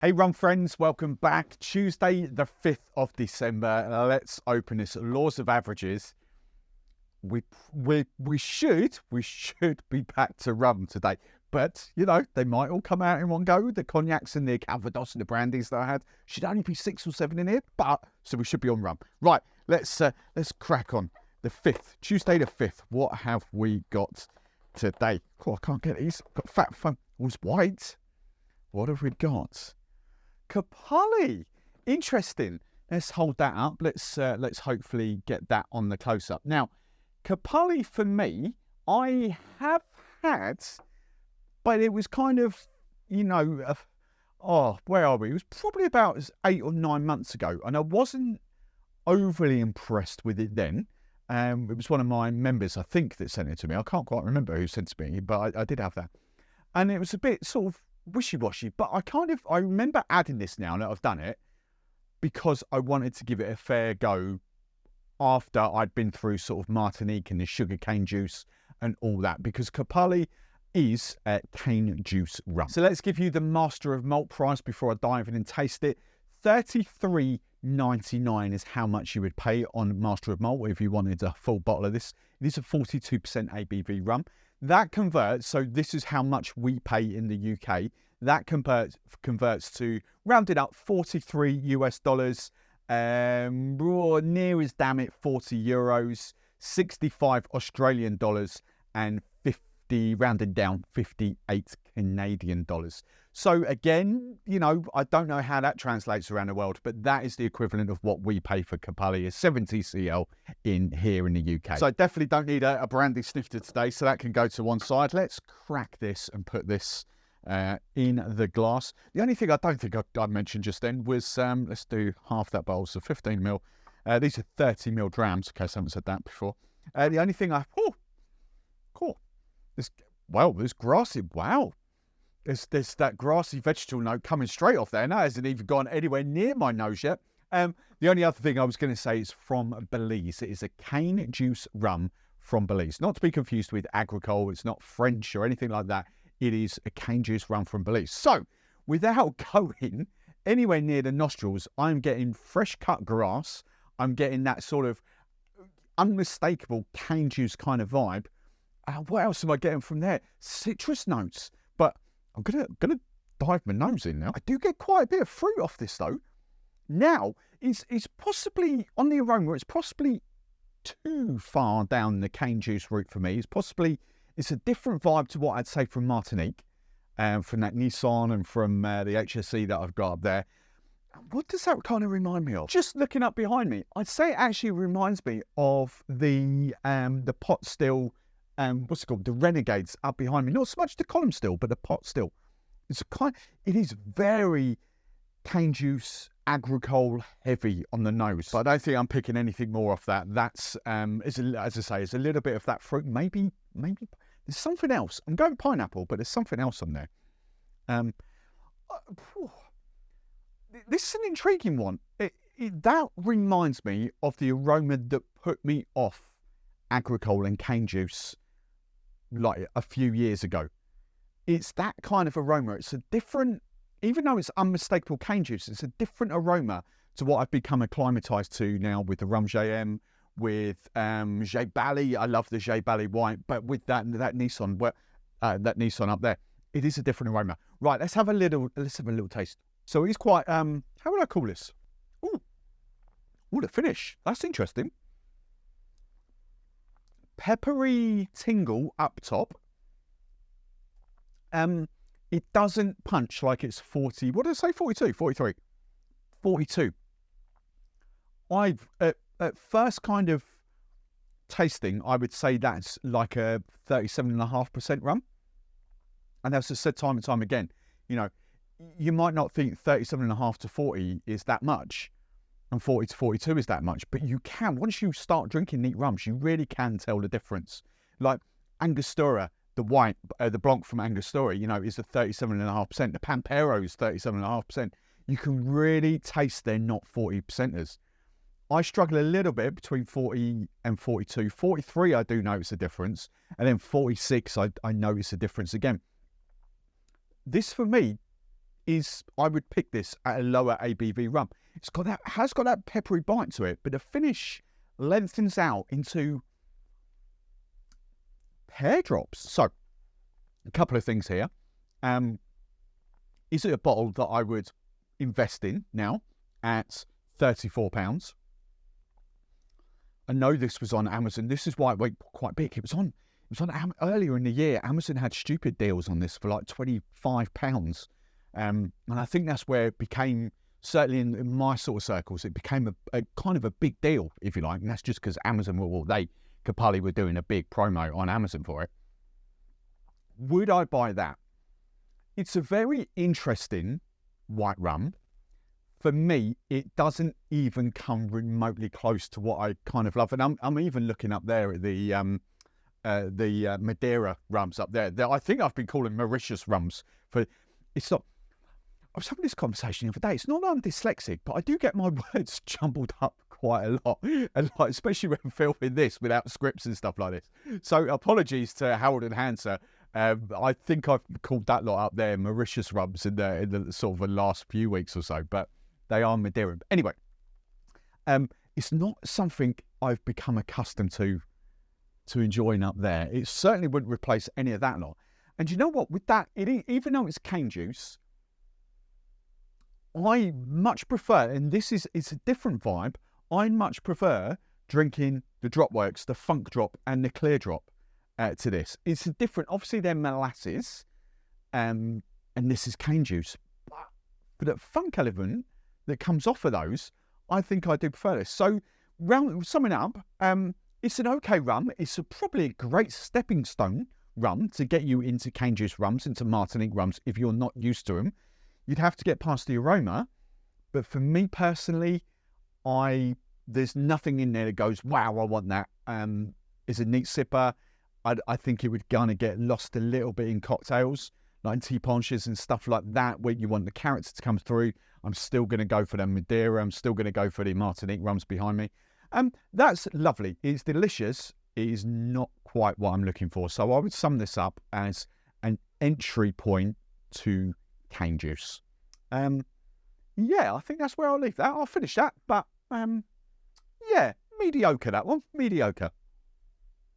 Hey Rum friends, welcome back. Tuesday the 5th of December. Let's open this Laws of Averages. We should be back to rum today. But, you know, they might all come out in one go. The cognacs and the Calvados and the brandies that I had should only be 6 or 7 in here, but so we should be on rum. Right, let's crack on. The 5th, Tuesday the 5th. What have we got today? Oh, I can't get these. I've got fat foam. Was white. What have we got? Copalli, interesting. Let's hold that up. Let's hopefully get that on the close-up. Now, Copalli for me, I have had, but it was kind of, you know, where are we? It was probably about 8 or 9 months ago, and I wasn't overly impressed with it then. It was one of my members, I think, that sent it to me. I can't quite remember who sent it to me, but I did have that, and it was a bit sort of wishy-washy, but I remember adding this now that I've done it because I wanted to give it a fair go after I'd been through sort of Martinique and the sugarcane juice and all that, because Copalli is a cane juice rum. So let's give you the Master of Malt price before I dive in and taste it. $33.99 is how much you would pay on Master of Malt if you wanted a full bottle of this. It is a 42% ABV rum. That converts, so this is how much we pay in the UK. That converts to, rounded up, 43 US dollars, near as damn it, 40 euros, 65 Australian dollars, and 50, rounded down, 58 Canadian dollars. So again, you know, I don't know how that translates around the world, but that is the equivalent of what we pay for Copalli, is 70 CL here in the UK. So I definitely don't need a brandy snifter today, so that can go to one side. Let's crack this and put this in the glass. The only thing I don't think I mentioned just then was, let's do half that bowl, so 15 mil. These are 30 mil drams, in case I haven't said that before. The only thing cool. This grassy, wow. There's that grassy vegetable note coming straight off there. And that hasn't even gone anywhere near my nose yet. The only other thing I was going to say is from Belize. It is a cane juice rum from Belize. Not to be confused with agricole. It's not French or anything like that. It is a cane juice rum from Belize. So, without going anywhere near the nostrils, I'm getting fresh cut grass. I'm getting that sort of unmistakable cane juice kind of vibe. What else am I getting from there? Citrus notes. But I'm gonna dive my nose in now. I do get quite a bit of fruit off this though. Now, it's possibly, on the aroma, it's possibly too far down the cane juice route for me. It's a different vibe to what I'd say from Martinique, from that Nissan and from the HSE that I've got up there. What does that kind of remind me of? Just looking up behind me, I'd say it actually reminds me of the pot still. What's it called? The Renegades up behind me. Not so much the column still, but the pot still. It is very cane juice, agricole heavy on the nose. But I don't think I'm picking anything more off that. That's, as I say, it's a little bit of that fruit. Maybe there's something else. I'm going pineapple, but there's something else on there. This is an intriguing one. That reminds me of the aroma that put me off agricole and cane juice like a few years ago. It's that kind of aroma. It's a different, even though it's unmistakable cane juice, it's a different aroma to what I've become acclimatized to now with the Rums JM, with J Bally. I love the J Bally white, but with that Nissan, that Nissan up there, it is a different aroma. Right, let's have a little taste. So it's quite, how would I call this? Ooh, the finish. That's interesting. Peppery tingle up top. It doesn't punch like it's 40. What did I say? 42, 43, 42. I've at first kind of tasting, I would say that's like a 37.5% rum. And as I said time and time again, you know, you might not think 37.5 to 40 is that much, and 40 to 42 is that much, but you can, once you start drinking neat rums, you really can tell the difference. Like Angostura, the white, the Blanc from Angostura, you know, is a 37.5%. The Pampero is 37.5%. You can really taste they're not 40%ers. I struggle a little bit between 40 and 42. 43, I do notice a difference. And then 46, I notice a difference again. This, for me, I would pick this at a lower ABV rum. Has got that peppery bite to it, but the finish lengthens out into pear drops. So, a couple of things here. Is it a bottle that I would invest in now at £34? I know this was on Amazon. This is why it went quite big. It was on earlier in the year. Amazon had stupid deals on this for like £25. And I think that's where it became, certainly in my sort of circles, it became a kind of a big deal, if you like. And that's just because Amazon Copalli were doing a big promo on Amazon for it. Would I buy that? It's a very interesting white rum. For me, it doesn't even come remotely close to what I kind of love. And I'm even looking up there at the Madeira rums up there. I think I've been calling Mauritius rums. It's not. I was having this conversation the other day. It's not that I'm dyslexic, but I do get my words jumbled up quite a lot, and especially when I'm filming this without scripts and stuff like this. So apologies to Harold and Hansa. I think I've called that lot up there Mauritius rums in the sort of the last few weeks or so, but they are Madeira. Anyway, it's not something I've become accustomed to enjoying up there. It certainly wouldn't replace any of that lot. And you know what? With that, even though it's cane juice, I much prefer, and it's a different vibe, I much prefer drinking the drop works, the funk drop and the clear drop to this. It's a different, obviously they're molasses, and this is cane juice. But the funk element that comes off of those, I think I do prefer this. So, summing up, it's an okay rum. It's probably a great stepping stone rum to get you into cane juice rums, into Martinique rums, if you're not used to them. You'd have to get past the aroma. But for me personally, there's nothing in there that goes, wow, I want that. It's a neat sipper. I think it would kind of get lost a little bit in cocktails, like in tea punches and stuff like that, where you want the character to come through. I'm still going to go for the Madeira. I'm still going to go for the Martinique rums behind me. That's lovely. It's delicious. It is not quite what I'm looking for. So I would sum this up as an entry point to cane juice. Yeah, I think that's where I'll leave that. I'll finish that. But yeah, mediocre, that one. Mediocre.